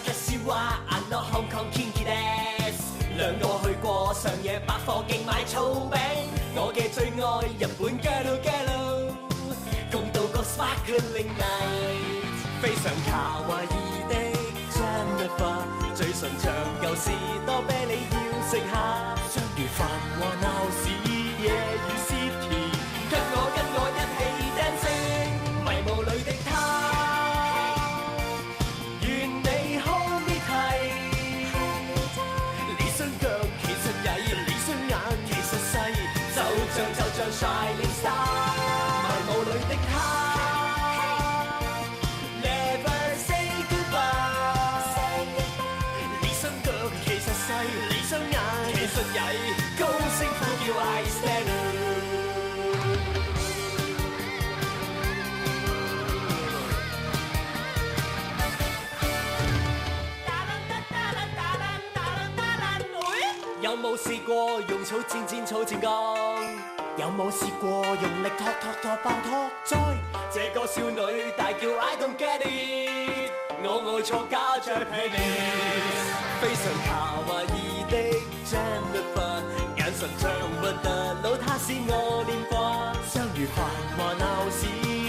私はno Hong Kong Kinky Dance， 兩個去過上野百貨徑買草餅，我嘅最愛日本 Galo Galo， 共度個 sparkling night， 非常卡哇伊的 Jennifer， 最純長舊士多啤梨要食下，相遇繁華鬧市夜與 City， 跟我一起 dancing， 迷霧裏的他。就像 Shining Star， 迷霧裏的他 ，Never say goodbye。你雙腳其實細，你雙眼其實曳，高聲呼叫 I stand。有冇試過用草剪草剪光？有冇試過用力拖爆拖災？這個少女大叫 I don't get it， 我愛錯家着 Paris， 非常卡哇伊的 Jennifer， 眼神像不得佬，她是我戀花，相遇繁華鬧市。